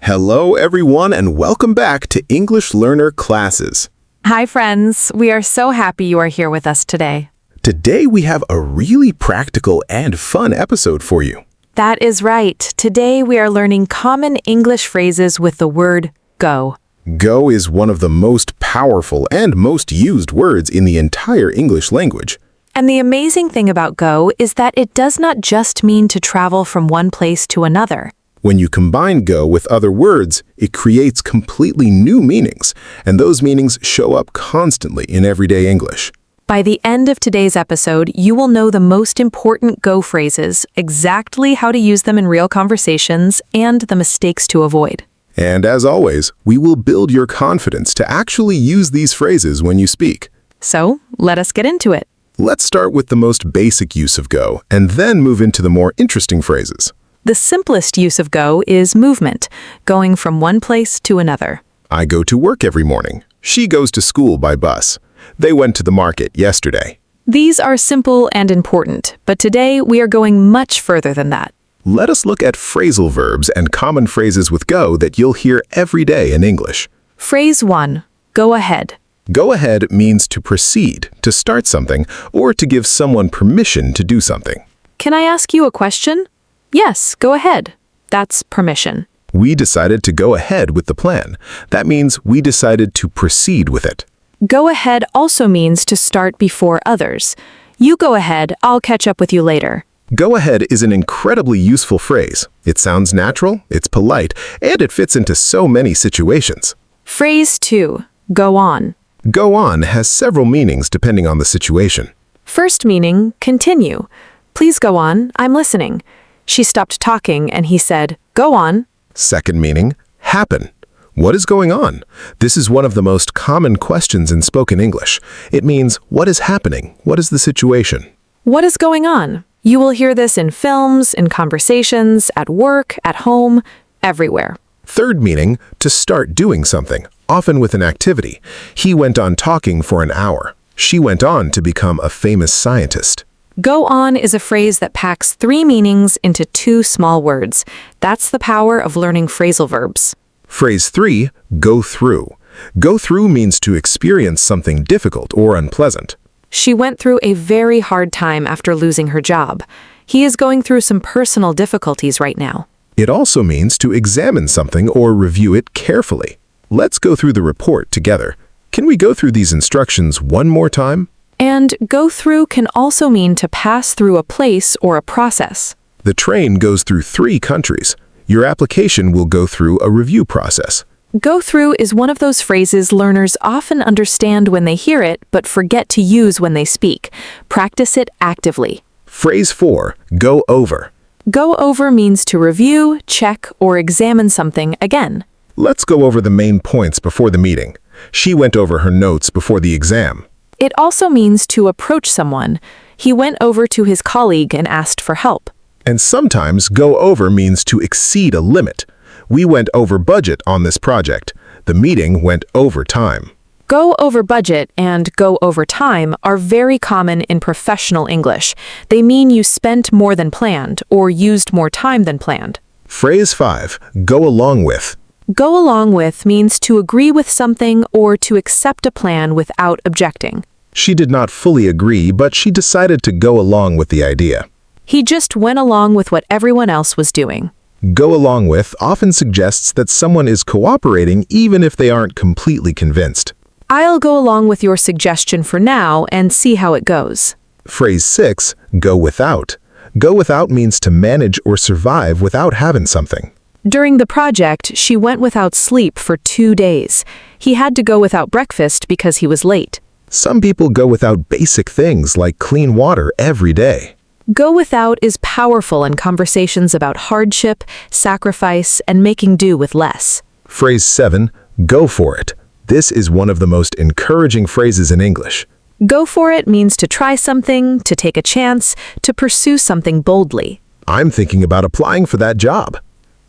Hello, everyone, and welcome back to English Learner Classes. Hi, friends. We are so happy you are here with us today. Today, we have a really practical and fun episode for you. That is right. Today, we are learning common English phrases with the word go. Go is one of the most powerful and most used words in the entire English language. And the amazing thing about go is that it does not just mean to travel from one place to another. When you combine go with other words, it creates completely new meanings, and those meanings show up constantly in everyday English. By the end of today's episode, you will know the most important go phrases, exactly how to use them in real conversations, and the mistakes to avoid. And as always, we will build your confidence to actually use these phrases when you speak. So, let us get into it. Let's start with the most basic use of go, and then move into the more interesting phrases. The simplest use of go is movement, going from one place to another. I go to work every morning. She goes to school by bus. They went to the market yesterday. These are simple and important, but today we are going much further than that. Let us look at phrasal verbs and common phrases with go that you'll hear every day in English. Phrase 1. Go ahead. Go ahead means to proceed, to start something, or to give someone permission to do something. Can I ask you a question? Yes, go ahead. That's permission. We decided to go ahead with the plan. That means we decided to proceed with it. Go ahead also means to start before others. You go ahead, I'll catch up with you later. Go ahead is an incredibly useful phrase. It sounds natural, it's polite, and it fits into so many situations. Phrase 2. Go on. Go on has several meanings depending on the situation. First meaning, continue. Please go on, I'm listening. She stopped talking and he said, go on. Second meaning, happen. What is going on? This is one of the most common questions in spoken English. It means, what is happening? What is the situation? What is going on? You will hear this in films, in conversations, at work, at home, everywhere. Third meaning, to start doing something, often with an activity. He went on talking for an hour. She went on to become a famous scientist. Go on is a phrase that packs 3 meanings into 2 small words. That's the power of learning phrasal verbs. Phrase 3, go through. Go through means to experience something difficult or unpleasant. She went through a very hard time after losing her job. He is going through some personal difficulties right now. It also means to examine something or review it carefully. Let's go through the report together. Can we go through these instructions one more time? And go through can also mean to pass through a place or a process. The train goes through 3 countries. Your application will go through a review process. Go through is one of those phrases learners often understand when they hear it, but forget to use when they speak. Practice it actively. Phrase 4, go over. Go over means to review, check, or examine something again. Let's go over the main points before the meeting. She went over her notes before the exam. It also means to approach someone. He went over to his colleague and asked for help. And sometimes go over means to exceed a limit. We went over budget on this project. The meeting went over time. Go over budget and go over time are very common in professional English. They mean you spent more than planned or used more time than planned. Phrase 5, go along with. Go along with means to agree with something or to accept a plan without objecting. She did not fully agree, but she decided to go along with the idea. He just went along with what everyone else was doing. Go along with often suggests that someone is cooperating even if they aren't completely convinced. I'll go along with your suggestion for now and see how it goes. Phrase 6, go without. Go without means to manage or survive without having something. During the project, she went without sleep for 2 days. He had to go without breakfast because he was late. Some people go without basic things like clean water every day. Go without is powerful in conversations about hardship, sacrifice, and making do with less. Phrase 7, go for it. This is one of the most encouraging phrases in English. Go for it means to try something, to take a chance, to pursue something boldly. I'm thinking about applying for that job.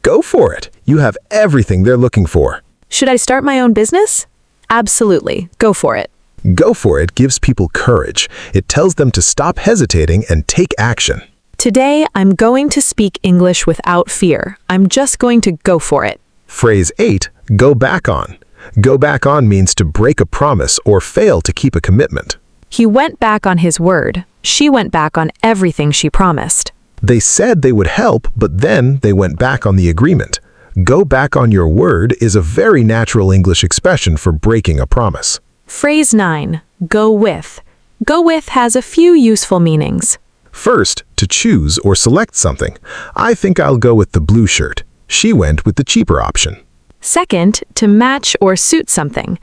Go for it. You have everything they're looking for. Should I start my own business? Absolutely. Go for it. Go for it gives people courage. It tells them to stop hesitating and take action. Today, I'm going to speak English without fear. I'm just going to go for it. Phrase 8, go back on. Go back on means to break a promise or fail to keep a commitment. He went back on his word. She went back on everything she promised. They said they would help, but then they went back on the agreement. Go back on your word is a very natural English expression for breaking a promise. Phrase 9, go with. Go with has a few useful meanings. First, to choose or select something. I think I'll go with the blue shirt. She went with the cheaper option. Second, to match or suit something.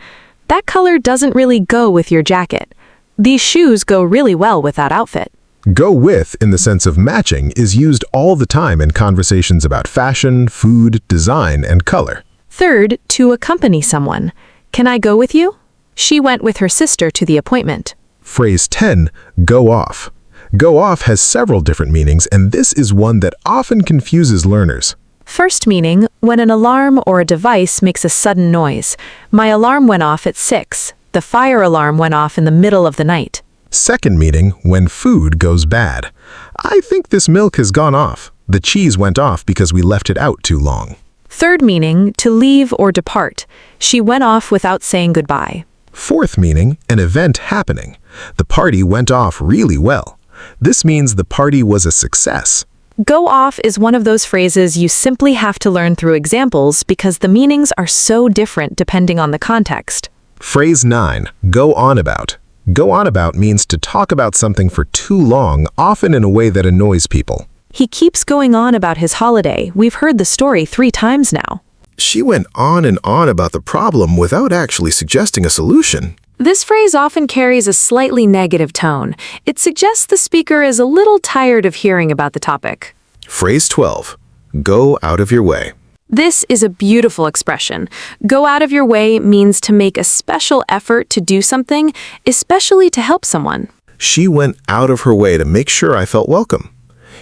That color doesn't really go with your jacket. These shoes go really well with that outfit. Go with, in the sense of matching, is used all the time in conversations about fashion, food, design, and color. Third, to accompany someone. Can I go with you? She went with her sister to the appointment. Phrase 10, go off. Go off has several different meanings, and this is one that often confuses learners. First meaning, when an alarm or a device makes a sudden noise. My alarm went off at 6. The fire alarm went off in the middle of the night. Second meaning, when food goes bad. I think this milk has gone off. The cheese went off because we left it out too long. Third meaning, to leave or depart. She went off without saying goodbye. Fourth meaning, an event happening. The party went off really well. This means the party was a success. Go off is one of those phrases you simply have to learn through examples because the meanings are so different depending on the context. Phrase 9, go on about. Go on about means to talk about something for too long, often in a way that annoys people. He keeps going on about his holiday. We've heard the story 3 times now. She went on and on about the problem without actually suggesting a solution. This phrase often carries a slightly negative tone. It suggests the speaker is a little tired of hearing about the topic. Phrase 12, go out of your way. This is a beautiful expression. Go out of your way means to make a special effort to do something, especially to help someone. She went out of her way to make sure I felt welcome.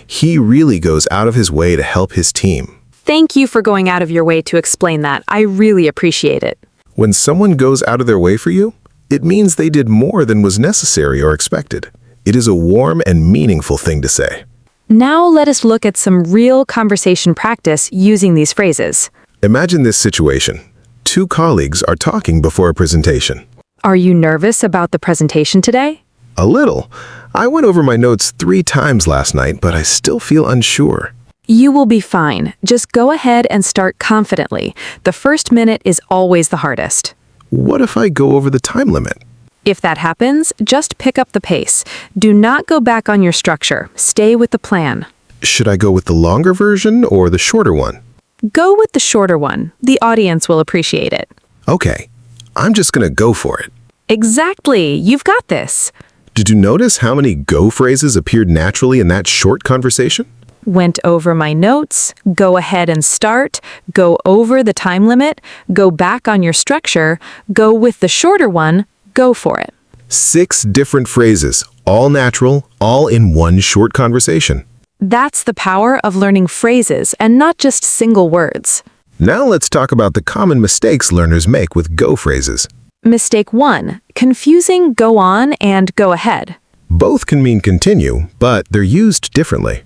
He really goes out of his way to help his team. Thank you for going out of your way to explain that. I really appreciate it. When someone goes out of their way for you, it means they did more than was necessary or expected. It is a warm and meaningful thing to say. Now let us look at some real conversation practice using these phrases. Imagine this situation. 2 colleagues are talking before a presentation. Are you nervous about the presentation today? A little. I went over my notes 3 times last night, but I still feel unsure. You will be fine. Just go ahead and start confidently. The first minute is always the hardest. What if I go over the time limit? If that happens, just pick up the pace. Do not go back on your structure. Stay with the plan. Should I go with the longer version or the shorter one? Go with the shorter one. The audience will appreciate it. Okay, I'm just gonna go for it. Exactly. You've got this. Did you notice how many go phrases appeared naturally in that short conversation? Went over my notes, go ahead and start, go over the time limit, go back on your structure, go with the shorter one, go for it. 6 different phrases, all natural, all in one short conversation. That's the power of learning phrases and not just single words. Now let's talk about the common mistakes learners make with go phrases. Mistake 1, confusing go on and go ahead. Both can mean continue, but they're used differently.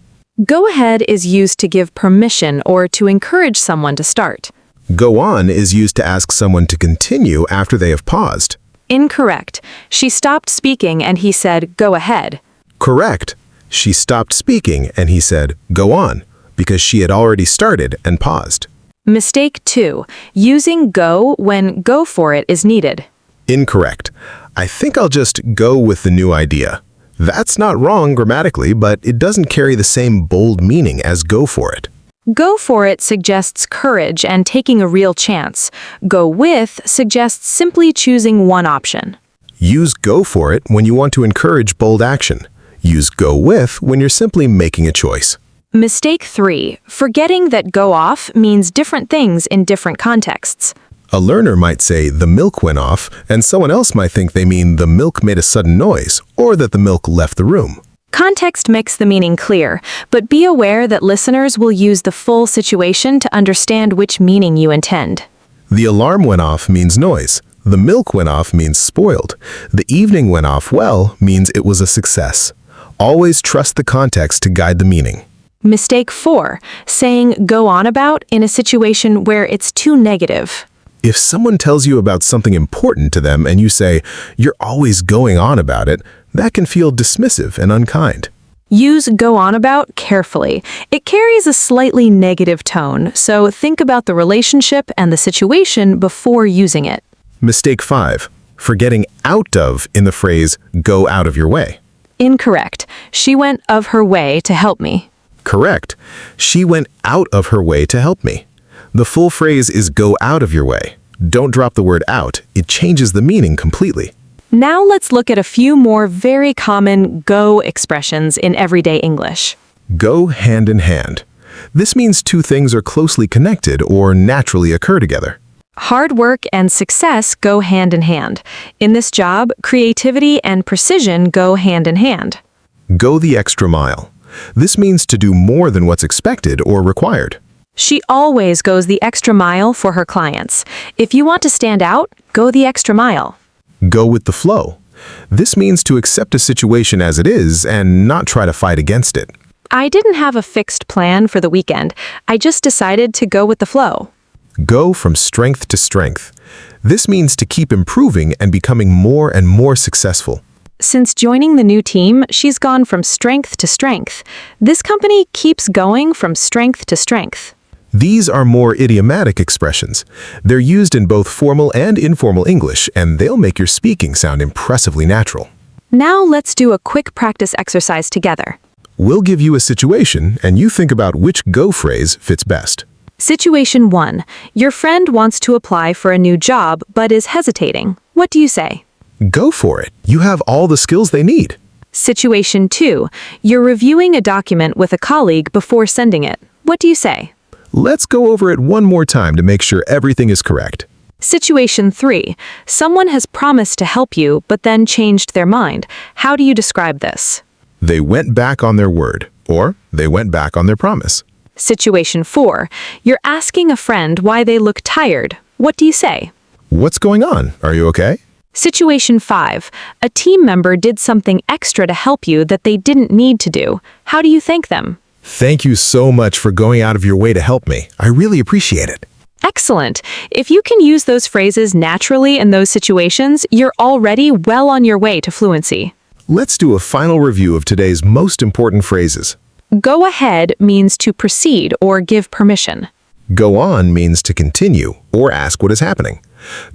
Go ahead is used to give permission or to encourage someone to start. Go on is used to ask someone to continue after they have paused. Incorrect. She stopped speaking and he said, go ahead. Correct. She stopped speaking and he said, go on, because she had already started and paused. Mistake 2, using go when go for it is needed. Incorrect. I think I'll just go with the new idea. That's not wrong grammatically, but it doesn't carry the same bold meaning as go for it. Go for it suggests courage and taking a real chance. Go with suggests simply choosing one option. Use go for it when you want to encourage bold action. Use go with when you're simply making a choice. Mistake 3, forgetting that go off means different things in different contexts. A learner might say the milk went off, and someone else might think they mean the milk made a sudden noise, or that the milk left the room. Context makes the meaning clear, but be aware that listeners will use the full situation to understand which meaning you intend. The alarm went off means noise. The milk went off means spoiled. The evening went off well means it was a success. Always trust the context to guide the meaning. Mistake 4. Saying go on about in a situation where it's too negative. If someone tells you about something important to them and you say, "You're always going on about it," that can feel dismissive and unkind. Use go on about carefully. It carries a slightly negative tone, so think about the relationship and the situation before using it. Mistake 5. Forgetting out of in the phrase, "go out of your way." Incorrect. She went of her way to help me. Correct. She went out of her way to help me. The full phrase is go out of your way. Don't drop the word out. It changes the meaning completely. Now let's look at a few more very common go expressions in everyday English. Go hand in hand. This means two things are closely connected or naturally occur together. Hard work and success go hand in hand. In this job, creativity and precision go hand in hand. Go the extra mile. This means to do more than what's expected or required. She always goes the extra mile for her clients. If you want to stand out, go the extra mile. Go with the flow. This means to accept a situation as it is and not try to fight against it. I didn't have a fixed plan for the weekend. I just decided to go with the flow. Go from strength to strength. This means to keep improving and becoming more and more successful. Since joining the new team, she's gone from strength to strength. This company keeps going from strength to strength. These are more idiomatic expressions. They're used in both formal and informal English, and they'll make your speaking sound impressively natural. Now let's do a quick practice exercise together. We'll give you a situation, and you think about which go phrase fits best. Situation 1. Your friend wants to apply for a new job but is hesitating. What do you say? Go for it. You have all the skills they need. Situation 2. You're reviewing a document with a colleague before sending it. What do you say? Let's go over it one more time to make sure everything is correct. Situation 3. Someone has promised to help you but then changed their mind. How do you describe this? They went back on their word, or they went back on their promise. Situation 4. You're asking a friend why they look tired. What do you say? What's going on? Are you okay? Situation 5. A team member did something extra to help you that they didn't need to do. How do you thank them? Thank you so much for going out of your way to help me. I really appreciate it. Excellent. If you can use those phrases naturally in those situations, you're already well on your way to fluency. Let's do a final review of today's most important phrases. Go ahead means to proceed or give permission. Go on means to continue or ask what is happening.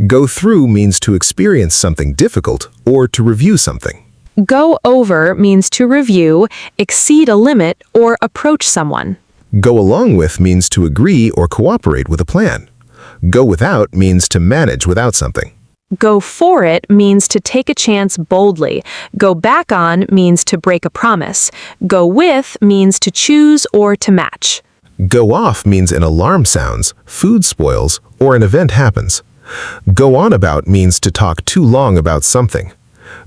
Go through means to experience something difficult or to review something. Go over means to review, exceed a limit, or approach someone. Go along with means to agree or cooperate with a plan. Go without means to manage without something. Go for it means to take a chance boldly. Go back on means to break a promise. Go with means to choose or to match. Go off means an alarm sounds, food spoils, or an event happens. Go on about means to talk too long about something.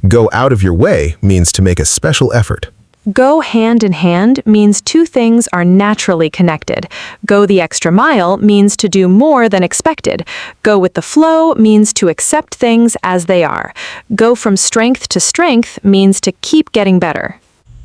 Go out of your way means to make a special effort. Go hand in hand means two things are naturally connected. Go the extra mile means to do more than expected. Go with the flow means to accept things as they are. Go from strength to strength means to keep getting better.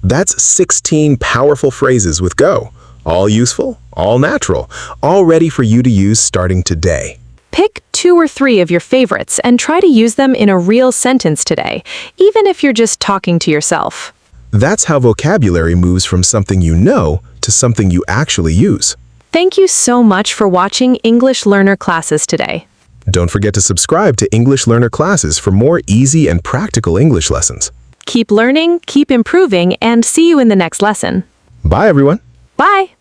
That's 16 powerful phrases with go. All useful, all natural, all ready for you to use starting today. Pick 2 or 3 of your favorites and try to use them in a real sentence today, even if you're just talking to yourself. That's how vocabulary moves from something you know to something you actually use. Thank you so much for watching English Learner Classes today. Don't forget to subscribe to English Learner Classes for more easy and practical English lessons. Keep learning, keep improving, and see you in the next lesson. Bye, everyone. Bye!